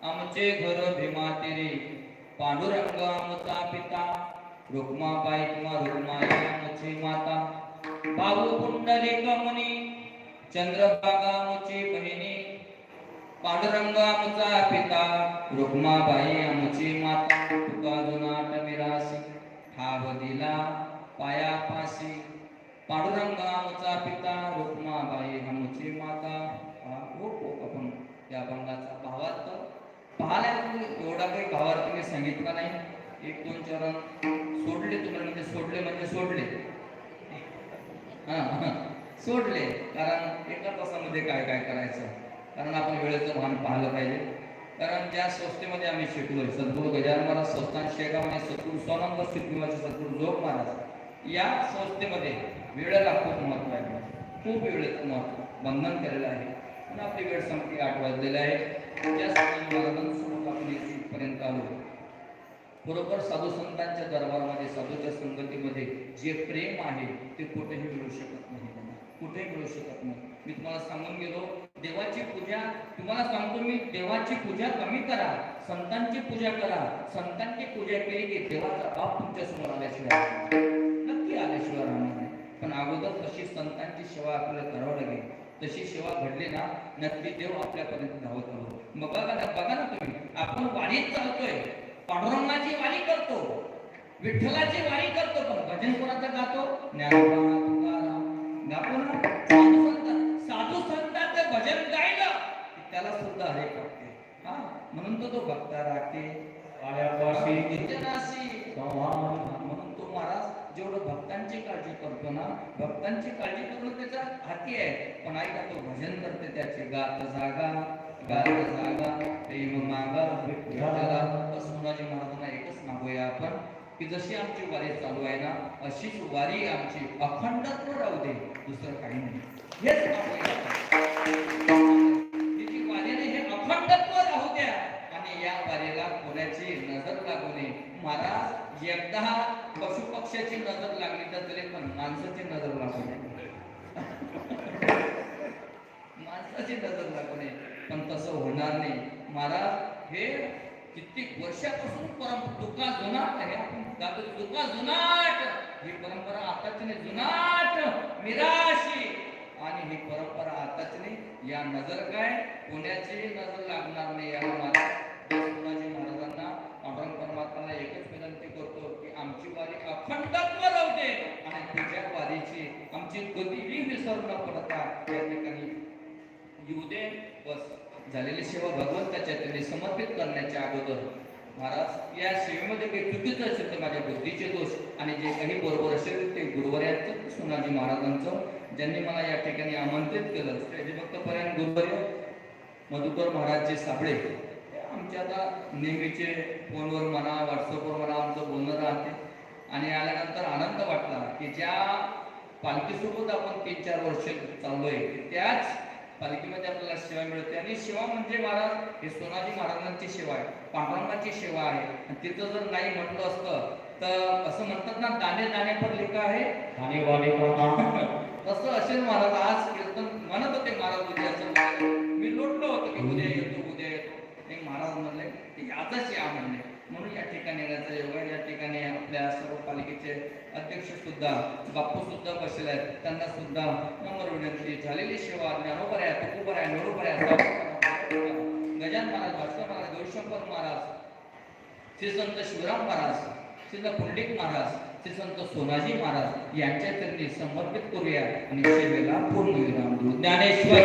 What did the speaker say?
आमचे घर भीमातिरी पांडुरंग आमचा पिता रुक्माबाई किंवा रुक्माई आमची माता भाऊ पुंडलिक मुनी चंद्रभागा आमची बहिणी पांडुरंग आमचा पिता रुक्माबाई आमची माता तुका जुनाट मिरासी ठाव दिला पायापाशी पांडुरंग आमचा पिता रुक्माबाई आमची माता आपण या अभंगाचा भावार्थ पाहायला एवढा काही भावार्थ मी सांगितला नाही एक दोन चरण सोडले तुम्हाला म्हणजे सोडले सोडले कारण एका तासामध्ये काय काय करायचं कारण आपण वेळेचं भान पाहिलं पाहिजे कारण ज्या संस्थेमध्ये आम्ही शिकलो सद्गुरू गजानन महाराज संस्थान शेगाव आणि सद्गुरू स्वानंद सिद्धीवाचे सद्गुरू जोग महाराज या संस्थेमध्ये वेळेला खूप महत्व आहे खूप वेळेचं महत्व बंधन केलेलं आहे आणि आपली वेळ संपली 8 वाजलेले आहे त्या महाराजांसोबत आपण इथपर्यंत आलो बरोबर साधू संतांच्या दरबारामध्ये साधूच्या संगतीमध्ये जे प्रेम आहे ते कुठेही मिळू शकत नाही कुठेही मिळू शकत नाही मी तुम्हाला सांगून गेलो देवाची पूजा तुम्हाला सांगतो मी देवाची पूजा कमी करा संतांची पूजा करा संतांची पूजा केली की देवाचा बाप तुमच्या समोर आल्याशिवाय नक्की आल्याशिवाय राहणार नाही पण अगोदर तशी संतांची सेवा आपल्याला करावं लागेल तशी सेवा घडली ना नक्की देव आपल्यापर्यंत धावत राहतो मग बघा ना तुम्ही आपण वारीत चालतोय पांडुरंगाची वारी करतो विठ्ठलाची वारी करतो पण भजन कोणाचं गातो ज्ञानोबा तुकाराम गातो ना साधू संतांचं भजन गायलं त्याला सुद्धा हरे करते हा म्हणून तो भक्ता राखे आल्यापाशी नित्यनाशी म्हणून तो महाराज जेवढं भक्तांची काळजी करतो ना भक्तांची काळजी करणं त्याचा हाती आहे पण ऐका तो भजन करते त्याचे गात जागा प्रेम मागा सोनाजी महाराजांना एकच मागूया आपण की जशी आमची वारी चालू आहे ना अशीच वारी आमची अखंडत्व राहू दे दुसरं काही नाही हेच तिची वारीने हे अखंडत्व राहू द्या आणि या वारीला कोणाची नजर लागू नये महाराज एकदा पशु पक्ष्याची नजर लागली तर तरी पण माणसाची नजर लागू नये माणसाची नजर लागू नये पण तसं होणार नाही महाराज हे कित्येक वर्षापासून तुका जुनाट आहे आपण गातो तुका जुनाट ही परंपरा आताच नाही जुनाट मिराशी आणि ही परंपरा आताच नाही या नजर काय कोणाची नजर लागणार नाही याला महाराज सोनाजी महाराजांना पांडुरंग परमात्म्याला एकच विनंती करतो की आमची वारी अखंडत्व राहू दे आणि तुझ्या वारीची आमची कधीही विसर न पडता या ठिकाणी येऊ दे बस झालेली सेवा भगवंताच्या त्यांनी समर्पित करण्याच्या अगोदर महाराज या सेवेमध्ये काही चुकीचं असेल तर माझ्या बुद्धीचे दोष आणि जे काही बरोबर असेल ते गुरुवर्यांचं सोनाजी महाराजांचं ज्यांनी मला या ठिकाणी आमंत्रित केलं श्री भक्तपर्यंत गुरुवर्य मधुकर महाराजचे साबळे आमच्या आता नेहमीचे फोनवर म्हणा व्हॉट्सअपवर म्हणा आमचं बोलणं राहते आणि आल्यानंतर आनंद वाटला की ज्या पालखीसोबत आपण 3-4 वर्ष चाललोय त्याच पालखीमध्ये आपल्याला सेवा मिळते आणि सेवा म्हणजे महाराज हे सोनाजी महाराजांची सेवा आहे पांडुरंगाची सेवा आहे आणि तिथं जर नाही म्हटलं असतं तर असं म्हणतात ना दाणे दाणे पर लिखा आहे दाणे वाणे तसं असेल महाराज आज कीर्तन म्हणत होते महाराज उद्याचं मी लोटलो होतो की उद्या येतो एक महाराज म्हणले की आजच या म्हणले म्हणून या ठिकाणी येण्याचा योग या ठिकाणी आपल्या सर्व पालिकेचे अध्यक्ष सुद्धा बापू सुद्धा बसले आहेत त्यांना सुद्धा नम्र विनंती झालेली सेवा ज्ञानोबर आहे तुकोबर आहे नरोबर आहे गजानन महाराज भास्कर महाराज गौरीशंकर महाराज श्री संत शिवराम महाराज श्री पुंडलिक महाराज श्री संत सोनाजी महाराज यांच्या चरणी समर्पित करूया आणि सेवेला पूर्ण विराम देऊ ज्ञानेश्वर